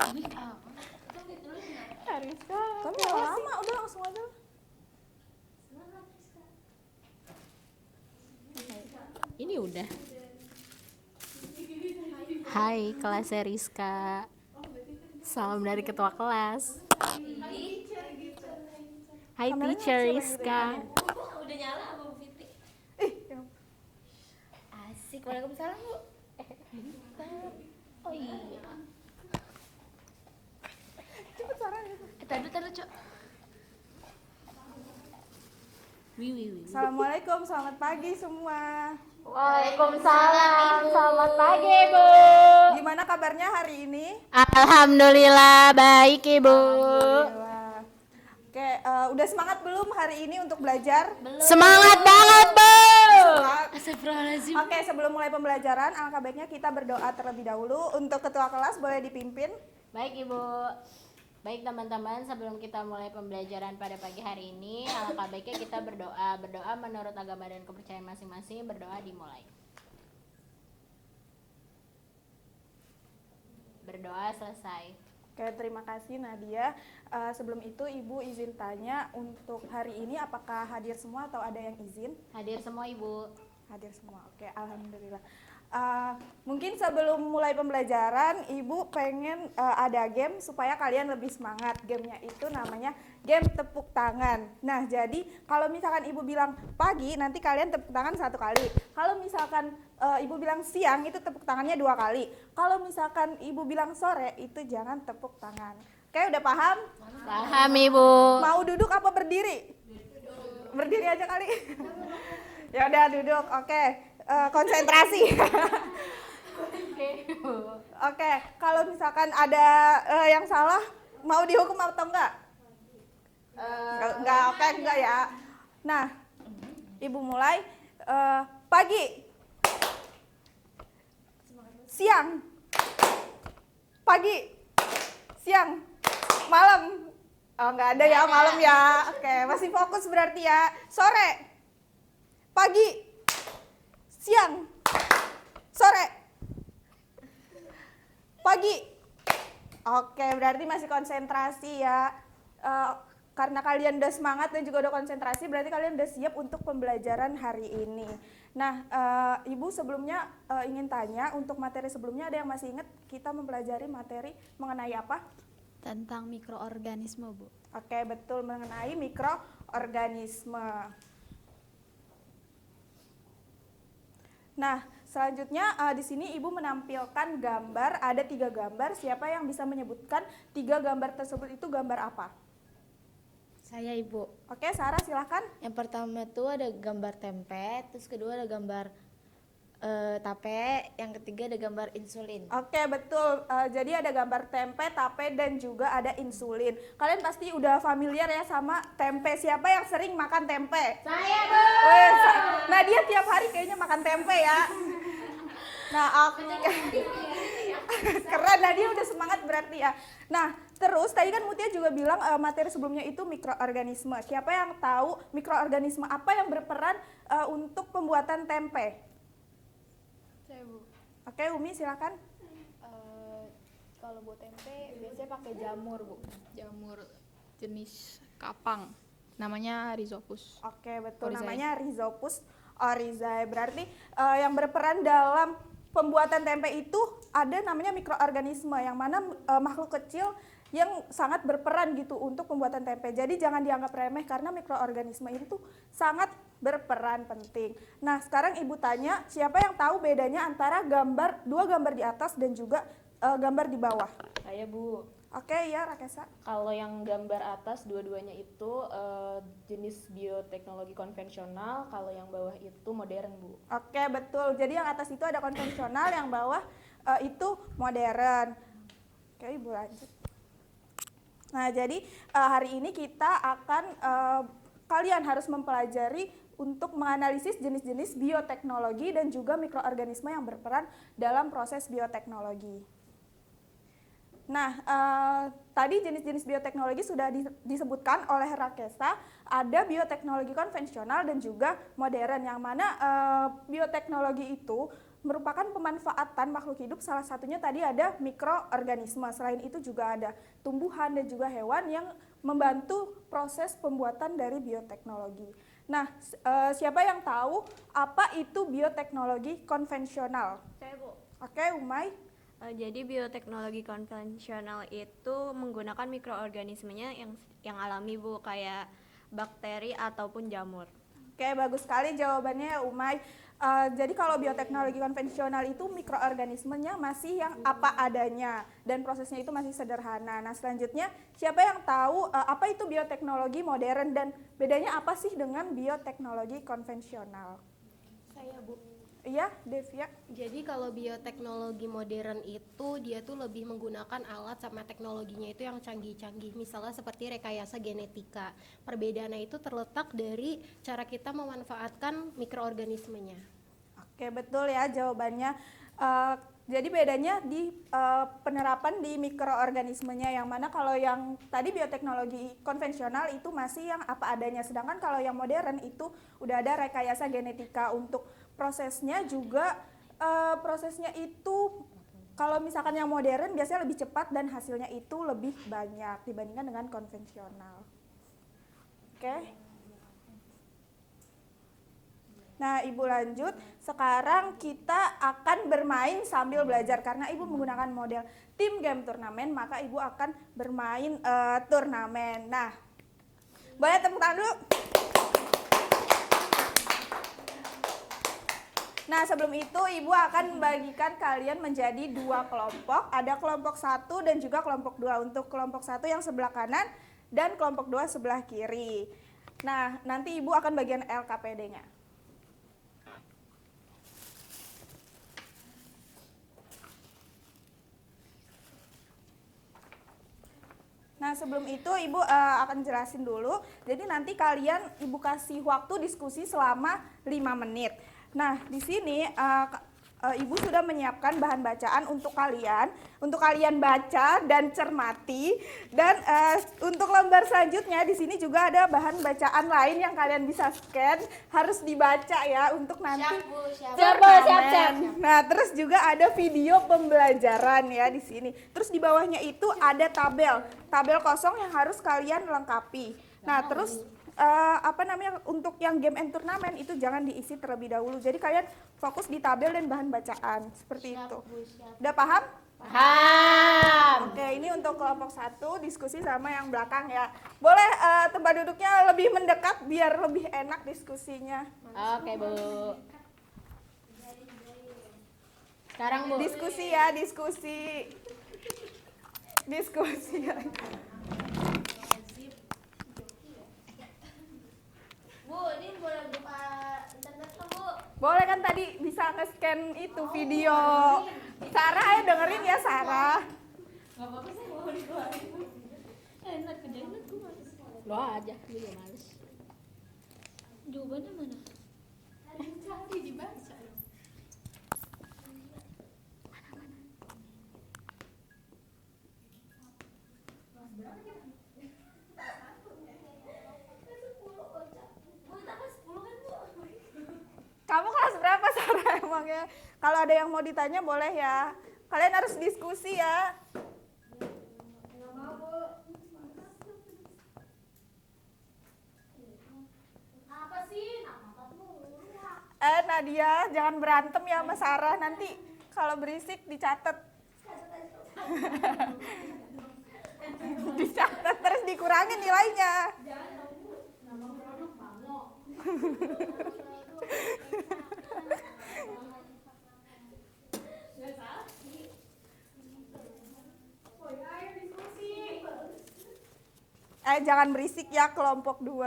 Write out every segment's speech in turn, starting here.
Ariska. Kamu nggak lama, udah langsung aja. Ini udah. Hai kelas Rizka. Salam dari ketua kelas. Hai Kameranya teacher siapa yang Rizka. Udah nyala apa Bu Fitri? Asik, waalaikumsalam Bu. Oh iya. Cepet suaranya. Tadi Cok. Wih. Assalamualaikum, selamat pagi semua. Waalaikumsalam. Selamat pagi, Bu. Gimana kabarnya hari ini? Alhamdulillah baik, Ibu. Alhamdulillah. Oke, udah semangat belum hari ini untuk belajar? Semangat banget, Bu. Astagfirullahaladzim. Oke, sebelum mulai pembelajaran, alangkah baiknya kita berdoa terlebih dahulu. Untuk ketua kelas boleh dipimpin. Baik, Ibu. Baik teman-teman, sebelum kita mulai pembelajaran pada pagi hari ini, alangkah baiknya kita berdoa. Berdoa menurut agama dan kepercayaan masing-masing, berdoa dimulai. Berdoa selesai. Oke, terima kasih Nadia. Sebelum itu Ibu izin tanya untuk hari ini apakah hadir semua atau ada yang izin? Hadir semua, Ibu. Hadir semua. Oke, alhamdulillah. Mungkin sebelum mulai pembelajaran, Ibu pengen ada game supaya kalian lebih semangat. Gamenya itu namanya game tepuk tangan. Nah, jadi kalau misalkan Ibu bilang pagi, nanti kalian tepuk tangan 1 kali. Kalau misalkan Ibu bilang siang, itu tepuk tangannya 2 kali. Kalau misalkan Ibu bilang sore, itu jangan tepuk tangan. Oke, udah paham? Paham, Ibu. Mau duduk apa berdiri? Berdiri aja kali. Ya udah duduk. Oke. Konsentrasi. Oke, kalau misalkan ada yang salah, mau dihukum atau enggak? Enggak, oke, enggak ya. Nah, Ibu mulai. Pagi, siang, pagi, siang, malam. Oh, enggak ada ya malam ya. Oke, masih fokus berarti ya. Sore, pagi, siang, sore, pagi. Oke, berarti masih konsentrasi ya. Karena kalian udah semangat dan juga udah konsentrasi, berarti kalian udah siap untuk pembelajaran hari ini. Nah, Ibu sebelumnya ingin tanya, untuk materi sebelumnya ada yang masih ingat kita mempelajari materi mengenai apa? Tentang mikroorganisme, Bu. Oke, betul, mengenai mikroorganisme. Nah, selanjutnya di sini Ibu menampilkan gambar, ada 3 gambar. Siapa yang bisa menyebutkan 3 gambar tersebut itu gambar apa? Saya, Ibu. Oke, Sarah silahkan. Yang pertama tuh ada gambar tempe, terus kedua ada gambar tape, yang ketiga ada gambar insulin. Oke, betul. Jadi ada gambar tempe, tape, dan juga ada insulin. Kalian pasti udah familiar ya sama tempe. Siapa yang sering makan tempe? Saya, Bu. Nah, dia tiap hari kayaknya makan tempe ya. Nah, oke. Keren, nah dia udah semangat berarti ya. Nah, terus tadi kan Mutia juga bilang materi sebelumnya itu mikroorganisme. Siapa yang tahu mikroorganisme apa yang berperan untuk pembuatan tempe? Saya, Bu. Oke, Umi silakan. Kalau buat tempe biasanya pakai jamur, Bu. Jamur jenis kapang. Namanya Rhizopus. Oke, betul. Oryzae. Namanya Rhizopus oryzae. Berarti yang berperan dalam pembuatan tempe itu ada namanya mikroorganisme, yang mana makhluk kecil yang sangat berperan gitu untuk pembuatan tempe. Jadi jangan dianggap remeh karena mikroorganisme itu sangat berperan penting. Nah, sekarang Ibu tanya, siapa yang tahu bedanya antara dua gambar di atas dan juga gambar di bawah? Saya, Bu. Oke, ya Rakesa. Kalau yang gambar atas dua-duanya itu jenis bioteknologi konvensional, kalau yang bawah itu modern, Bu. Oke, betul. Jadi yang atas itu ada konvensional, yang bawah itu modern. Oke, Ibu lanjut. Nah, jadi hari ini kita akan kalian harus mempelajari untuk menganalisis jenis-jenis bioteknologi dan juga mikroorganisme yang berperan dalam proses bioteknologi. Nah, tadi jenis-jenis bioteknologi sudah disebutkan oleh Rakesa, ada bioteknologi konvensional dan juga modern, yang mana bioteknologi itu merupakan pemanfaatan makhluk hidup, salah satunya tadi ada mikroorganisme. Selain itu juga ada tumbuhan dan juga hewan yang membantu proses pembuatan dari bioteknologi. Nah, siapa yang tahu apa itu bioteknologi konvensional? Saya, Bu. Oke, Umay. Jadi bioteknologi konvensional itu menggunakan mikroorganismenya yang alami, Bu, kayak bakteri ataupun jamur. Oke, bagus sekali jawabannya, Umay. Jadi kalau bioteknologi konvensional itu mikroorganismenya masih yang apa adanya dan prosesnya itu masih sederhana. Nah, selanjutnya siapa yang tahu apa itu bioteknologi modern dan bedanya apa sih dengan bioteknologi konvensional? Saya, Bu. Iya, Devia. Jadi kalau bioteknologi modern itu dia tuh lebih menggunakan alat sama teknologinya itu yang canggih-canggih. Misalnya seperti rekayasa genetika. Perbedaannya itu terletak dari cara kita memanfaatkan mikroorganismenya. Oke, betul ya jawabannya. Jadi bedanya di penerapan di mikroorganismenya, yang mana kalau yang tadi bioteknologi konvensional itu masih yang apa adanya, sedangkan kalau yang modern itu udah ada rekayasa genetika. Untuk prosesnya juga prosesnya itu kalau misalkan yang modern biasanya lebih cepat dan hasilnya itu lebih banyak dibandingkan dengan konvensional. Oke. Nah, Ibu lanjut. Sekarang kita akan bermain sambil belajar. Karena Ibu menggunakan model tim game turnamen, maka Ibu akan bermain turnamen. Nah, boleh tepuk tangan dulu. Nah, sebelum itu Ibu akan membagikan kalian menjadi dua kelompok. Ada kelompok 1 dan juga kelompok 2. Untuk kelompok 1 yang sebelah kanan dan kelompok 2 sebelah kiri. Nah, nanti Ibu akan bagian LKPD-nya. Nah, sebelum itu Ibu akan jelasin dulu. Jadi nanti kalian Ibu kasih waktu diskusi selama 5 menit. Nah, di sini Ibu sudah menyiapkan bahan bacaan untuk kalian baca dan cermati. Dan untuk lembar selanjutnya di sini juga ada bahan bacaan lain yang kalian bisa scan, harus dibaca ya untuk nanti. Siap. Nah, terus juga ada video pembelajaran ya di sini. Terus di bawahnya itu ada tabel kosong yang harus kalian lengkapi. Nah, terus untuk yang game and turnamen itu jangan diisi terlebih dahulu. Jadi kalian fokus di tabel dan bahan bacaan seperti itu. Udah paham? Paham. Oke, ini untuk kelompok 1 diskusi sama yang belakang ya. Boleh tempat duduknya lebih mendekat biar lebih enak diskusinya. Oke, Bu. Sekarang, Bu. Diskusi ya, diskusi ya. Bu, ini boleh buka internet nggak, Bu? Boleh kan, tadi bisa nge-scan itu video. Sarah, ayo dengerin ya, Sarah. Enak kerjain aku males. Lo aja, lu ya males. Jawabannya mana? Cari dibaca. Kamu kelas berapa, Sarah, emangnya? Kalau ada yang mau ditanya boleh ya. Kalian harus diskusi ya. Apa sih? Nadia, jangan berantem ya sama Sarah. Nanti kalau berisik dicatat. Dicatat terus dikurangin nilainya. Jangan berisik ya kelompok 2.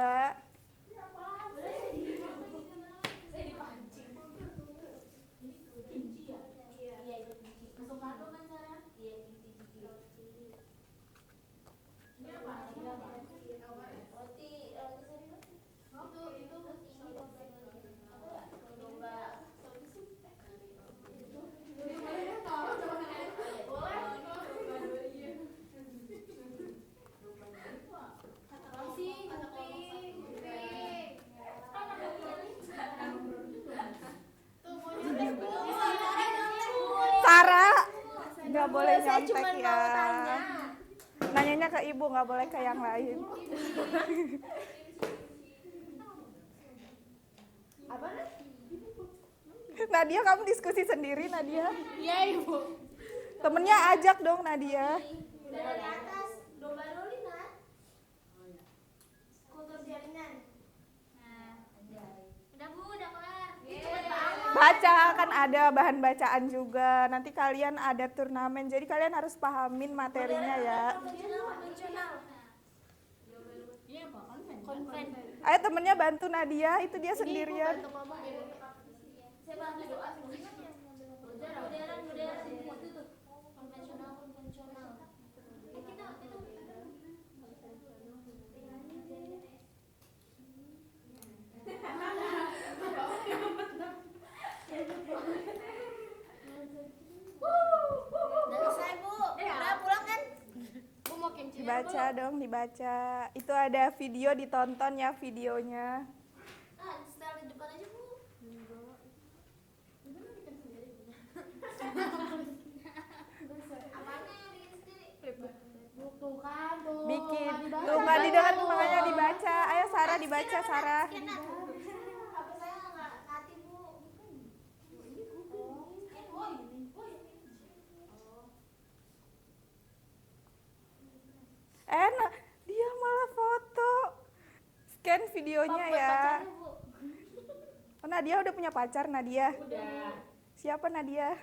nggak boleh Saya nyontek cuma ya. mau tanya. Nanyanya ke ibu, nggak boleh ke yang lain. Nadia, kamu diskusi sendiri, Nadia. Iya ibu. Temennya ajak dong, Nadia. Dari atas domba rolling kan? Kultur jaringan. Udah Bu, udah kelar. Baca, kan ada bahan bacaan juga. Nanti kalian ada turnamen, jadi kalian harus pahamin materinya ya. Konvensional. Iya Pak, konven. Ayo temennya bantu Nadia, itu dia sendirian. Saya bantu doa semuanya. Modern. Itu tuh. Konvensional. Udah selesai Bu. Udah pulang kan? Bu mau kimchi. Dibaca dong, dibaca. Itu ada video, ditonton ya videonya. Ah, setel di depan aja Bu. Apanya yang bikin sendiri? Tuh kan, tuh. Bikin. Tuh nggak didengar, makanya dibaca. Ayo Sarah dibaca, Sarah. HP saya nggak aktif Bu. Nah, dia malah foto. Scan videonya ya. Oh, Nadia udah punya pacar, Nadia? Udah. Siapa Nadia?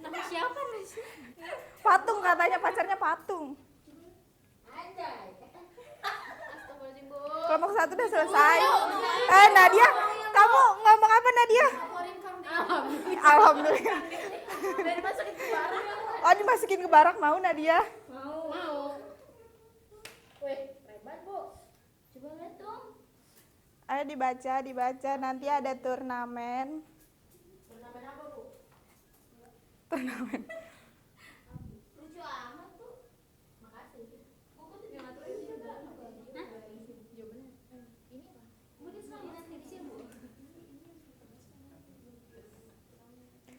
Nama siapa nih? Patung katanya, pacarnya Patung. Anjay. Kelompok 1 udah selesai. Nadia, kamu ngomong apa Nadia? Alhamdulillah. Oh, dimasukin ke barak mau Nadia? Mau. Wih, hebat Bu. Coba lihat dong. Ayo dibaca. Nanti ada turnamen. Turnamen apa Bu? Turnamen. Lucu amat tuh. Makasih. Buku tuh jangan tulis juga. Bu dia suka lihat skripsi Bu.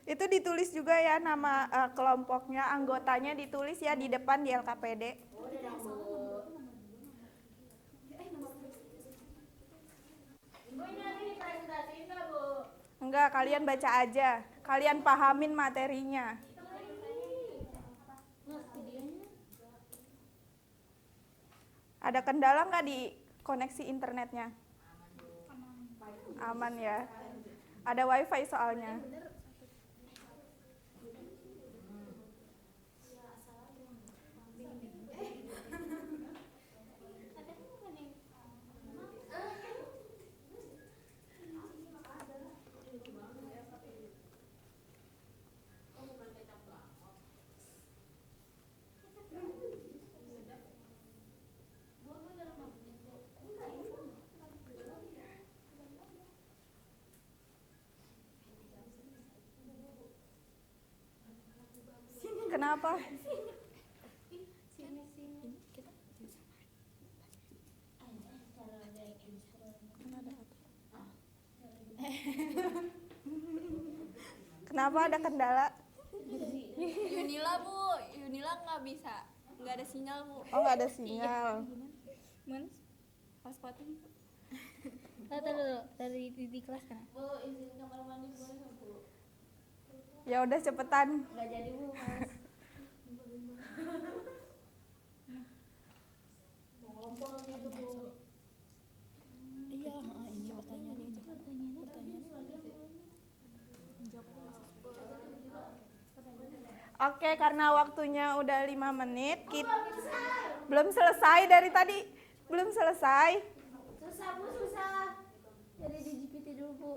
Itu ditulis juga ya nama kelompoknya, anggotanya ditulis ya di depan di LKPD. Bu ini nanti dipresentasiin nggak Bu? Enggak, kalian baca aja. Kalian pahamin materinya. Ada kendala nggak di koneksi internetnya? Aman ya. Ada wifi soalnya. Kenapa? Kenapa ada kendala? Yunila Bu, Yunila nggak bisa, nggak ada sinyal Bu. Oh, nggak ada sinyal. Hotspotnya. Dari di kelas kan? Bu izin kamar mandi boleh nggak Bu? Ya udah cepetan. Nggak jadi Bu, Mas. Mau ngompol gitu Bu. Iya, ini pertanyaannya itu. Oke, karena waktunya udah 5 menit, belum selesai dari tadi, belum selesai. Susah Bu, susah. Jadi di GPT dulu Bu.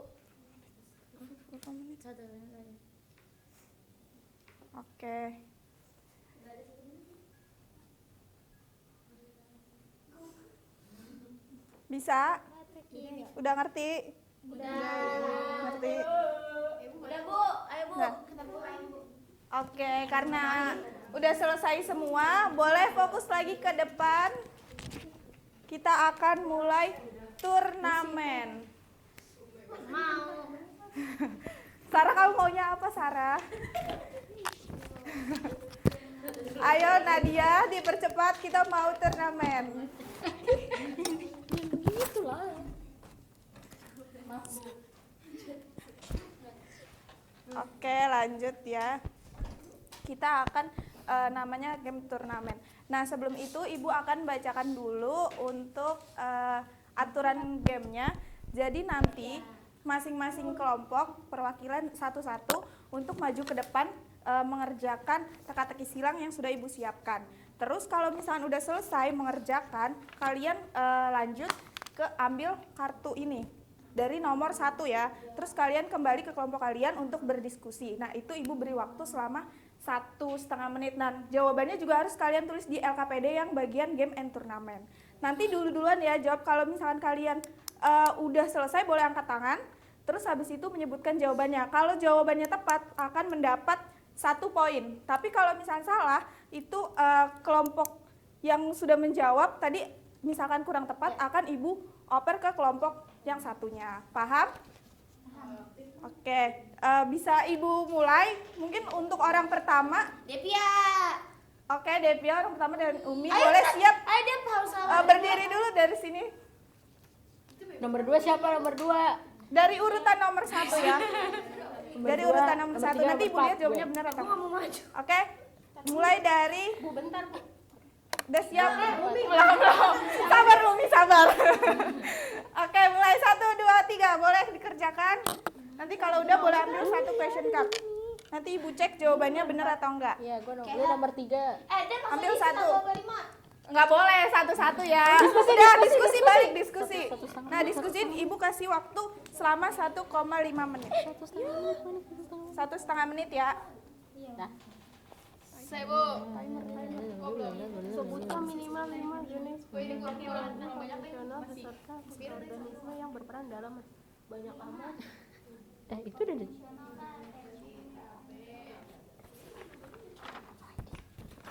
Oke. Bisa? Udah ngerti? Ngerti? Udah Bu, ayo Bu. Nggak. Kita pulang Bu. Oke, karena udah selesai semua, boleh fokus lagi ke depan. Kita akan mulai turnamen. Mau. Sarah, kamu maunya apa, Sarah? Ayo Nadia, dipercepat, kita mau turnamen. Oke, lanjut ya. Kita akan namanya game turnamen. Nah, sebelum itu Ibu akan bacakan dulu untuk aturan gamenya. Jadi nanti masing-masing kelompok perwakilan satu-satu untuk maju ke depan mengerjakan teka-teki silang yang sudah Ibu siapkan. Terus kalau misalnya udah selesai mengerjakan, kalian lanjut ke ambil kartu ini dari nomor 1 ya. Terus kalian kembali ke kelompok kalian untuk berdiskusi. Nah, itu Ibu beri waktu selama 1,5 menit. Dan jawabannya juga harus kalian tulis di LKPD yang bagian game and turnamen. Nanti duluan ya jawab. Kalau misalkan kalian udah selesai boleh angkat tangan. Terus habis itu menyebutkan jawabannya. Kalau jawabannya tepat akan mendapat 1 poin. Tapi kalau misalnya salah, itu kelompok yang sudah menjawab tadi misalkan kurang tepat akan Ibu oper ke kelompok yang satunya. Paham? Oke, bisa Ibu mulai. Mungkin untuk orang pertama Devia. Oke, Devia orang pertama dan Umi boleh siap. Ayo Dev harus Berdiri dulu dari sini. Nomor 2 siapa nomor 2? Dari urutan nomor 1 ya. Dari urutan nomor 1. tiga, Nanti nomor Ibu lihat empat, jawabannya benar atau enggak. Oke. Mulai dari Bu, bentar Bu. udah siap? Belum. Sabar Umi, sabar. Oke, mulai 1, 2, 3. Boleh dikerjakan. Nanti kalau udah boleh ambil 1 question card. Nanti Ibu cek jawabannya benar atau enggak. Iya, gue nomor 3. Dev Ambil 1. tambah 5. Enggak boleh satu-satu ya. Udah diskusi balik diskusi. Nah, diskusiin Ibu kasih waktu selama 1,5 menit. 1,5 menit ya. Saya Bu. Sebutkan minimal 5 jenis profesional beserta organisme yang berperan dalam banyak amat. Itu udah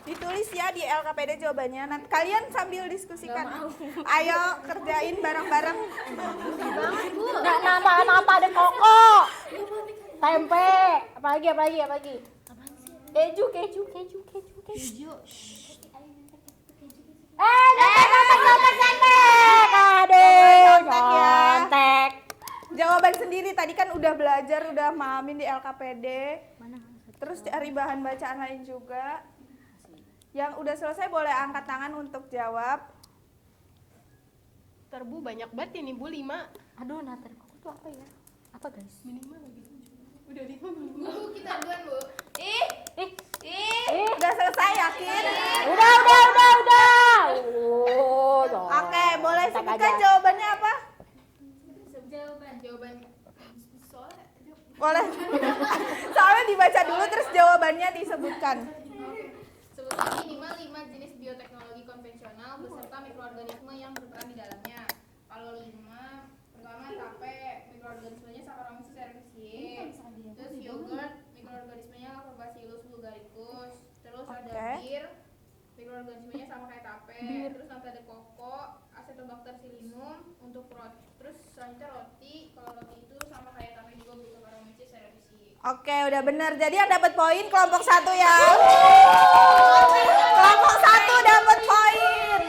Ditulis ya di LKPD jawabannya. Nanti kalian sambil diskusikan. Ayo kerjain bareng-bareng. Napa ada koko, tempe, apalagi. Keju. Aduh, Nyontek ya. nyontek. Jawaban sendiri tadi kan udah belajar, udah mahamin di LKPD. Terus cari bahan bacaan lain juga. Yang udah selesai boleh angkat tangan untuk jawab. Terbu banyak banget ini Bu, 5. Aduh, nater koko itu apa ya? Apa guys? Minimal lagi 7. Udah 5 belum? Bu, kita duluan Bu. Udah selesai yakin? Udah. Oke, boleh sebutkan jawabannya apa? Jawaban Boleh. Soalnya dibaca dulu terus jawabannya disebutkan. sebutkan minimal 5 jenis bioteknologi konvensional beserta mikroorganisme yang berperan di dalamnya. Kalau 5, pertama tape, mikroorganismenya Saccharomyces cerevisiae. Terus yogurt, mikroorganismenya Lactobacillus bulgaricus. Terus ada bir, mikroorganismenya sama kayak tape. Terus nanti ada koko, Acetobacter psilinum untuk roti. Terus selanjutnya roti, kalau roti itu sama kayak tape juga butuh Saccharomyces cerevisiae. Oke, udah benar. Jadi yang dapat poin kelompok 1 ya. Kelompok 1 dapat poin.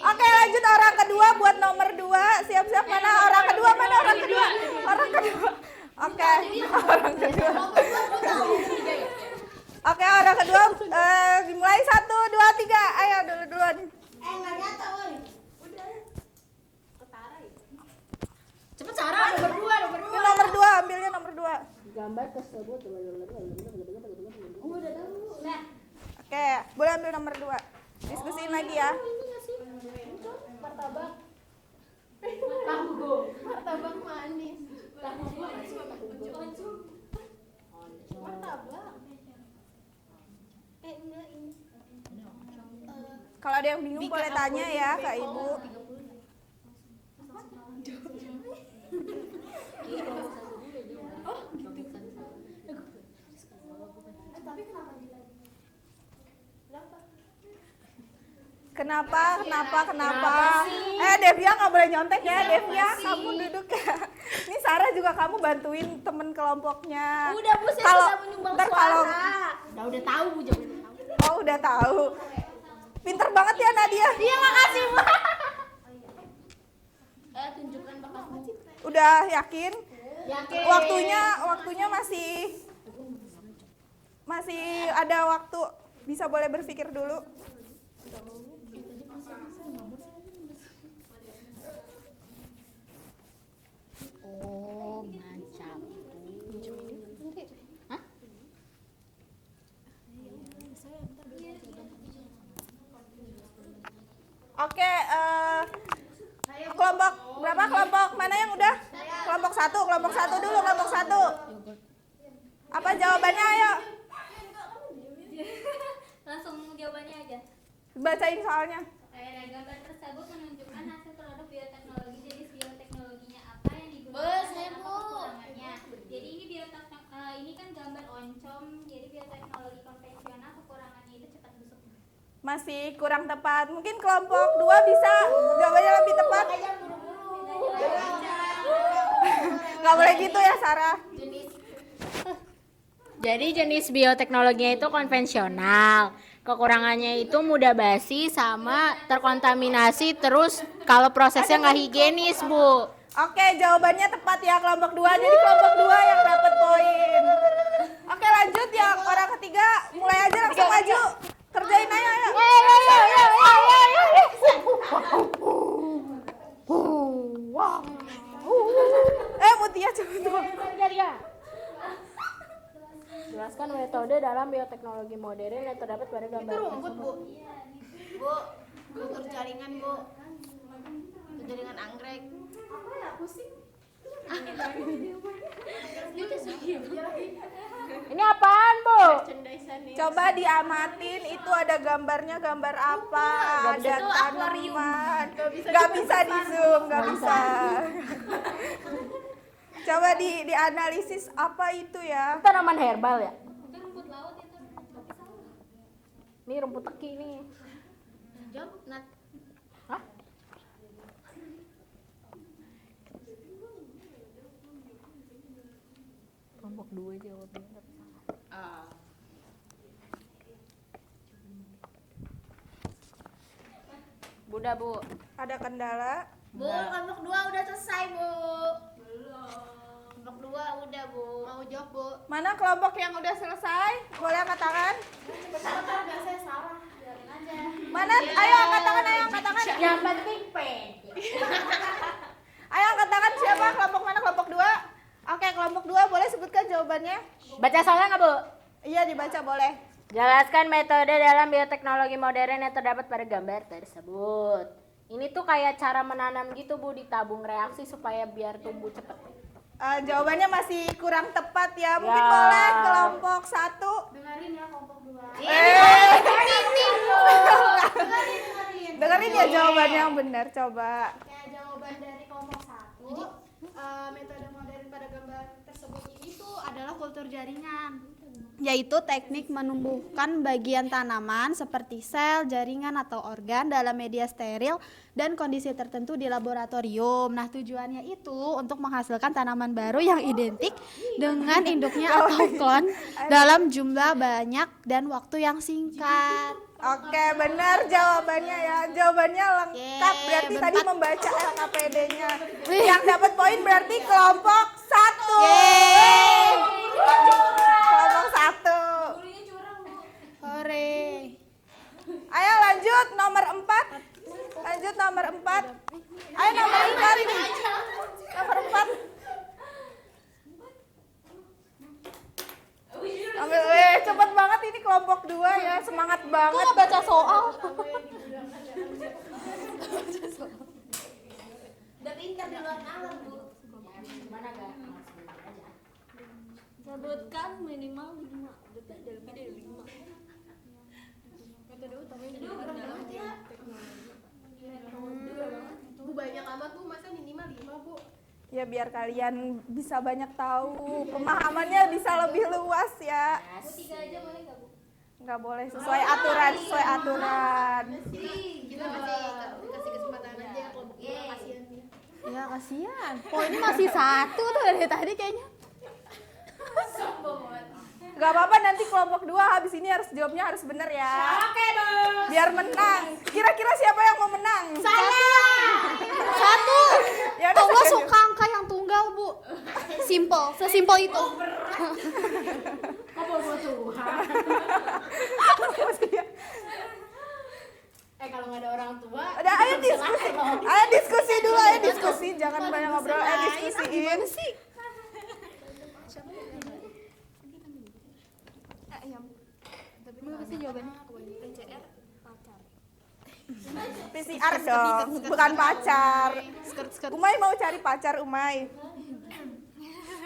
Oke, lanjut orang kedua buat nomor 2. Siap-siap mana orang kedua? Oke, orang kedua. Oke, orang kedua dimulai 1, 2, 3. Ayo duluan. Enggak nyata woy. Cepet Sarah, nomor 2. Ini nomor 2, ambilnya nomor 2. Gambar tersebut. Oke, boleh ambil nomor 2. Diskusiin lagi ya. Martabak manis. Kalau ada yang bingung boleh tanya ya ke Ibu. Kenapa? Devia nggak boleh nyontek ya, Devia. Kamu duduk ya. Ini Sarah juga kamu bantuin temen kelompoknya. Udah Bu, saya Kalau sudah menyumbang ntar suara. kalau Udah tahu Bu, jangan tahu. oh udah tahu. Pinter banget ya Nadia. Iya, makasih Bu. Tunjukkan bakatmu. Udah yakin? Yakin. Waktunya masih ada waktu. Bisa boleh berpikir dulu. Oh, macam. Hah? Oke, kelompok berapa? Kelompok mana yang udah? Kelompok satu dulu, kelompok satu. Apa jawabannya? Ayo, Langsung jawabannya aja. bacain soalnya. Gambar tersebut menunjukkan hasil produk bioteknologi. Jenis bioteknologinya apa yang digunakan Bos, dan apa Bu. kekurangannya. Jadi ini kan gambar oncom. Jadi bioteknologi konvensional kekurangannya itu cepat busuk. Masih kurang tepat. Mungkin kelompok 2 bisa jawabannya lebih tepat. Gak boleh gitu ya Sarah. Jadi jenis bioteknologinya itu konvensional. Kekurangannya itu mudah basi sama terkontaminasi, terus kalau prosesnya nggak higienis, Bu. Oke, jawabannya tepat ya kelompok 2. Jadi kelompok 2 yang dapat poin. Oke, lanjut ya orang ketiga. Mulai aja langsung maju. Kerjain aja ayo. Mutia coba. Jelaskan metode dalam bioteknologi modern yang terdapat pada gambar. Itu rumput, Bu. Bu, kultur jaringan, Bu. Kultur jaringan anggrek. Ini apaan, Bu? Coba diamatin itu ada gambarnya, gambar apa? Ada tanaman. Gak bisa di zoom, gak bisa. Coba dianalisis apa itu ya? Tanaman herbal ya? Itu rumput laut itu. Ini rumput teki nih. Jawab, Nat. Hah? Kelompok 2 jawabnya. Buddha, Bu. Ada kendala? Bu, kelompok 2 udah selesai, Bu. Kelompok 2 udah, Bu. Mau jawab, Bu? Mana kelompok yang udah selesai? Boleh angkat tangan? Biasanya salah. Mana? Ayo angkat tangan, ayo angkat tangan. Yang penting pede. Ayo angkat tangan siapa? Kelompok mana? Kelompok 2? Oke, kelompok 2 boleh sebutkan jawabannya? Baca soalnya nggak, Bu? Iya, dibaca boleh. Jelaskan metode dalam bioteknologi modern yang terdapat pada gambar tersebut. Ini tuh kayak cara menanam gitu, Bu, ditabung reaksi supaya biar tumbuh cepet. Jawabannya masih kurang tepat ya. Mungkin Ya. boleh kelompok 1. Dengerin ya kelompok 2. Dengerin ya jawabannya yang benar, coba. Kayak jawaban dari kelompok 1. Metode modern pada gambar tersebut itu adalah kultur jaringan. Yaitu teknik menumbuhkan bagian tanaman seperti sel, jaringan atau organ dalam media steril dan kondisi tertentu di laboratorium. Nah, tujuannya itu untuk menghasilkan tanaman baru yang identik dengan induknya atau klon dalam jumlah banyak dan waktu yang singkat. Oke, benar jawabannya ya. Jawabannya lengkap. Berarti tadi membaca LKPD-nya. Yang dapat poin berarti kelompok 1. Kelompok 1. Hore. Ayo lanjut nomor 4. Lanjut nomor 4. Ayo nomor 4 nih. Nomor 4. Cepet banget ini kelompok 2 ya. Semangat banget. Baca soal. Udah pintar di luar nalar, Bu. Mana gak? Sebutkan minimal 5 detik dan lebih dari 5. Metode utamanya digunakan dalam Bu, banyak amat, Bu. Masa minimal 5, Bu? Ya biar kalian bisa banyak tahu. Pemahamannya bisa lebih luas ya. 3 aja boleh nggak Bu? Nggak boleh sesuai aturan, sesuai aturan. Kita kasih kesempatan aja kelompok 2, kasihan dia. Ya kasihan. Poinnya masih 1 tuh dari tadi kayaknya. Gak apa-apa, nanti kelompok 2 habis ini harus jawabnya harus bener ya. Oke, Bos. Biar menang. Kira-kira siapa yang mau menang? Satu. Ya udah, Allah saya- suka angka yang tunggal, Bu. Simple, sesimpel itu. Kok bawa Tuhan? Kalau nggak ada orang tua, Udah, ayo diskusi. Ayo diskusi dulu, ayo diskusi. Jangan banyak ngobrol, ayo diskusiin. PCR dong, bukan pacar. Umay mau cari pacar, Umay.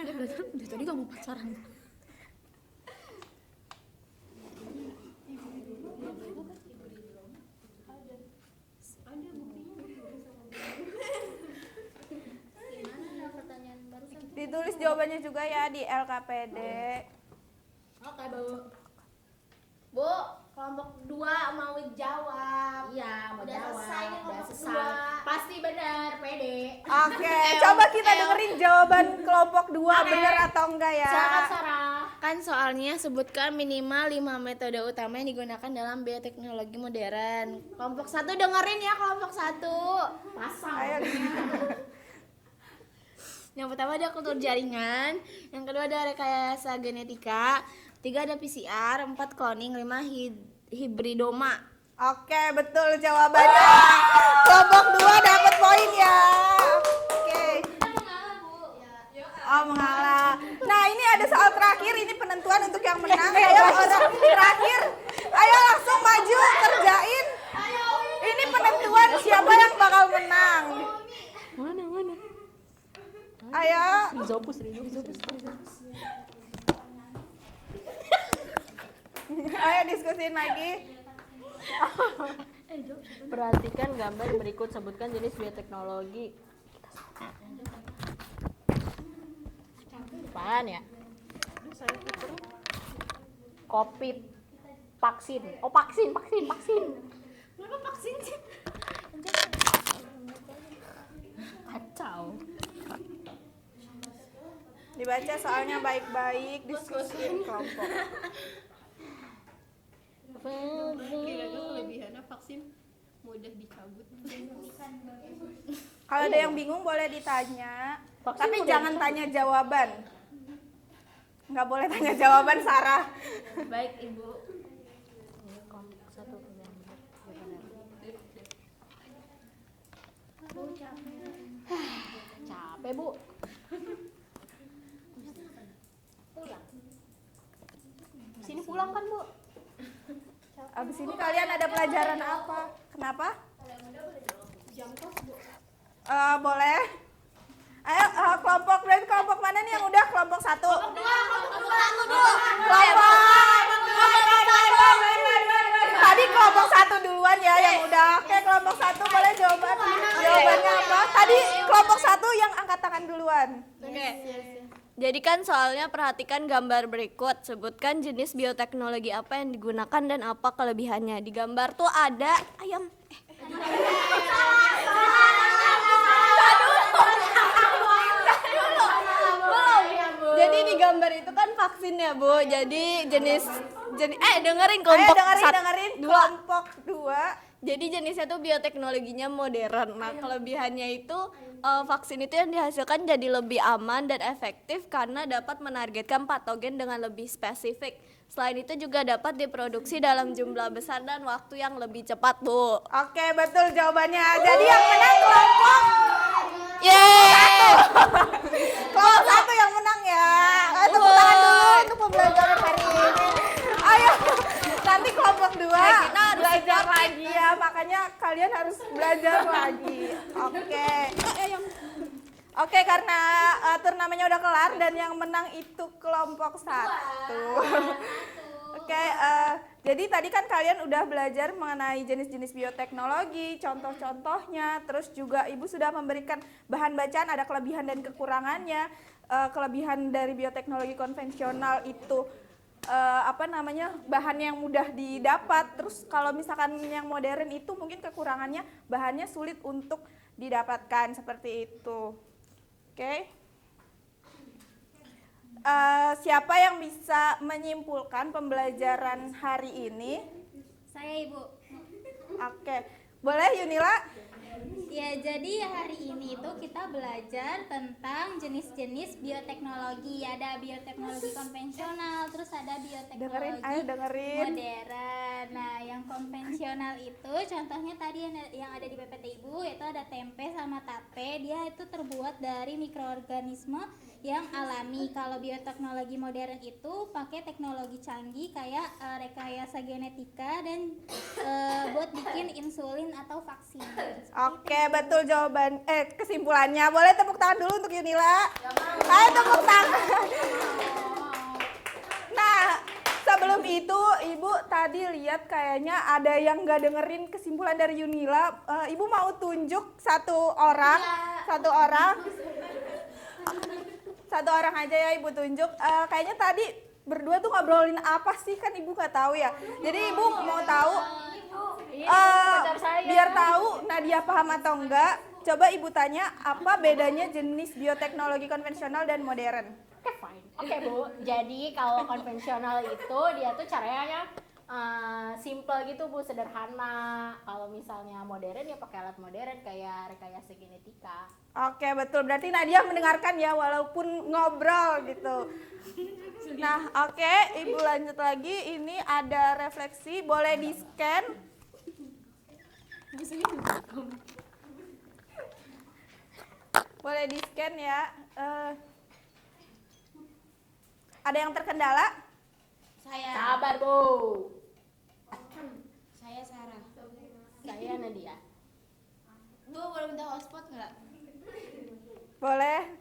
Dari tadi gak mau pacaran. Ditulis jawabannya juga ya di LKPD. Oke, Bu. Bu, kelompok 2 mau jawab. Iya, mau Udah jawab. selesai nih Udah kelompok selesai. dua. Pasti benar, pede. Oke, coba kita dengerin jawaban kelompok 2 bener atau enggak ya. Silakan, Sarah. Kan soalnya sebutkan minimal 5 metode utama yang digunakan dalam bioteknologi modern. Kelompok 1 dengerin ya, kelompok 1. Pasang. Ayo. Yang pertama ada kultur jaringan, yang kedua ada rekayasa genetika, 3 ada PCR, 4 cloning, 5 hibridoma. Oke, betul jawabannya. Kelompok 2 dapat poin ya. Oke. Oh, mengalah. Nah, ini ada soal terakhir, ini penentuan untuk yang menang. Ayo orang terakhir. Ayo langsung maju kerjain. Ini penentuan siapa yang bakal menang. Mana? Ayo. Rizopus. Ayo diskusin lagi. Perhatikan gambar berikut, sebutkan jenis bioteknologi. Apaan ya? Covid, vaksin. Oh, vaksin. Kenapa vaksin sih? Kacau. Dibaca soalnya baik-baik, diskusiin kelompok. Kira-kira kelebihannya vaksin mudah dicabut. Kalau ada yang bingung boleh ditanya, Vaksin tapi udah jangan tanya jawaban. Nggak boleh tanya jawaban, Sarah. Baik, Ibu. Capek, Bu. Sini pulang kan, Bu? Abis ini kalian ada pelajaran apa? Kenapa? Boleh. Ayo kelompok mana nih yang udah? Kelompok 1. Tadi kelompok 1 duluan ya yang udah. Oke, kelompok 1 boleh jawabannya apa? Tadi kelompok 1 yang angkat tangan duluan. Oke. Jadi kan soalnya perhatikan gambar berikut, sebutkan jenis bioteknologi apa yang digunakan dan apa kelebihannya. Di gambar tuh ada ayam. Jadi di gambar itu kan vaksin ya, Bu. Jadi dengerin kelompok Dengerin kelompok 2. Jadi jenisnya tuh bioteknologinya modern. Nah, kelebihannya itu vaksin itu yang dihasilkan jadi lebih aman dan efektif karena dapat menargetkan patogen dengan lebih spesifik. Selain itu juga dapat diproduksi dalam jumlah besar dan waktu yang lebih cepat, Bu. Oke, betul jawabannya. Jadi yang menang kelompok Yeay! kelompok 1 yang menang ya. Tepuk tangan dulu untuk pembelajaran hari ini. Ayo, nanti kelompok 2 kita harus belajar lagi ya. Makanya kalian harus belajar lagi. Oke. Oke, karena turnamennya udah kelar dan yang menang itu kelompok 1. Oke, jadi tadi kan kalian udah belajar mengenai jenis-jenis bioteknologi, contoh-contohnya, terus juga Ibu sudah memberikan bahan bacaan, ada kelebihan dan kekurangannya. Kelebihan dari bioteknologi konvensional itu bahan yang mudah didapat. Terus kalau misalkan yang modern itu mungkin kekurangannya bahannya sulit untuk didapatkan seperti itu. Oke. Siapa yang bisa menyimpulkan pembelajaran hari ini? Saya Ibu. Oke, boleh Yunila? Ya, jadi hari ini itu kita belajar tentang jenis-jenis bioteknologi. Ada bioteknologi konvensional, terus ada bioteknologi dengerin. modern. Nah, yang konvensional itu contohnya tadi yang ada di PPT Ibu, yaitu ada tempe sama tape. Dia itu terbuat dari mikroorganisme yang alami. Kalau bioteknologi modern itu pakai teknologi canggih kayak rekayasa genetika dan buat bikin insulin atau vaksin. Oke, betul jawaban kesimpulannya. Boleh tepuk tangan dulu untuk Yunila? Ayo tepuk tangan. Nah, sebelum itu Ibu tadi lihat kayaknya ada yang nggak dengerin kesimpulan dari Yunila. Ibu mau tunjuk satu orang aja ya Ibu tunjuk. Kayaknya tadi berdua tuh ngobrolin apa sih, kan Ibu nggak tahu ya. Jadi Ibu mau tahu biar tahu Nadia paham atau enggak. Coba Ibu tanya apa bedanya jenis bioteknologi konvensional dan modern. Oke, fine. Oke, Bu. Jadi kalau konvensional itu dia tuh caranya simple gitu, Bu, sederhana. Kalau misalnya modern ya pakai alat modern kayak rekayasa genetika. Oke, betul. Berarti Nadia mendengarkan ya walaupun ngobrol gitu. Nah, oke, Ibu lanjut lagi. Ini ada refleksi, boleh di-scan. Boleh di-scan ya. Ada yang terkendala? Sabar, Bu. Saya Sarah. Saya Nadia. Bu, boleh minta hotspot nggak? Boleh.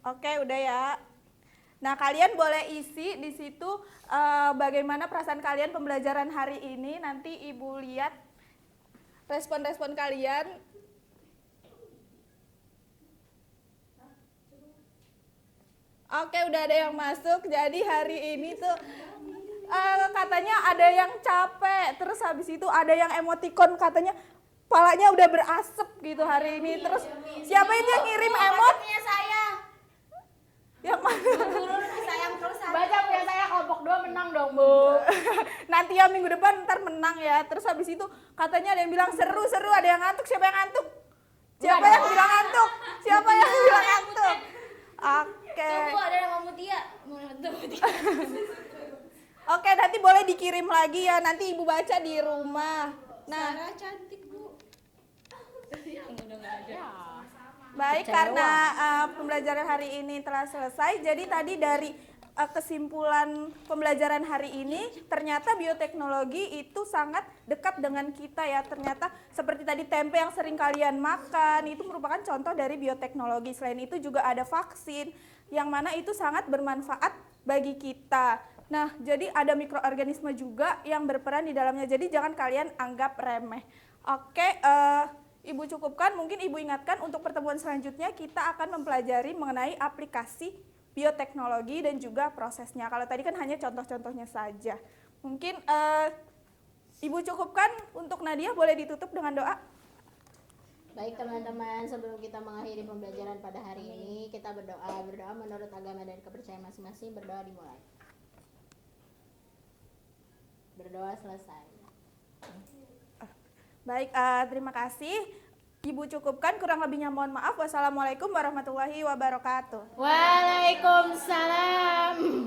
Oke, udah ya. Nah, kalian boleh isi di situ bagaimana perasaan kalian pembelajaran hari ini. Nanti Ibu lihat respon-respon kalian. Oke, udah ada yang masuk. Jadi hari ini tuh katanya ada yang capek. Terus habis itu ada yang emoticon katanya palanya udah berasap gitu hari ini. Terus siapa itu yang ngirim emot? Saya. Yang mana? Baca punya saya kelompok 2 menang dong, Bu. Nanti ya minggu depan ntar menang ya. Terus habis itu katanya ada yang bilang seru-seru, ada yang ngantuk. Siapa yang ngantuk? Siapa yang bilang ngantuk? Siapa yang bilang ngantuk? Oke. Tunggu, ada yang mau Mutia. Oke, nanti boleh dikirim lagi ya. Nanti Ibu baca di rumah. Nah, Cantik, Bu. baik, karena pembelajaran hari ini telah selesai. Jadi tadi dari kesimpulan pembelajaran hari ini, ternyata bioteknologi itu sangat dekat dengan kita ya. Ternyata seperti tadi tempe yang sering kalian makan, itu merupakan contoh dari bioteknologi. Selain itu juga ada vaksin, yang mana itu sangat bermanfaat bagi kita. Nah, jadi ada mikroorganisme juga yang berperan di dalamnya. Jadi jangan kalian anggap remeh. Oke, Ibu cukupkan. Mungkin Ibu ingatkan untuk pertemuan selanjutnya kita akan mempelajari mengenai aplikasi bioteknologi dan juga prosesnya. Kalau tadi kan hanya contoh-contohnya saja. Mungkin Ibu cukupkan. Untuk Nadia boleh ditutup dengan doa. Baik teman-teman, sebelum kita mengakhiri pembelajaran pada hari ini, kita berdoa menurut agama dan kepercayaan masing-masing. Berdoa dimulai. Berdoa selesai. Baik, terima kasih. Ibu cukupkan, kurang lebihnya mohon maaf. Wassalamualaikum warahmatullahi wabarakatuh. Waalaikumsalam.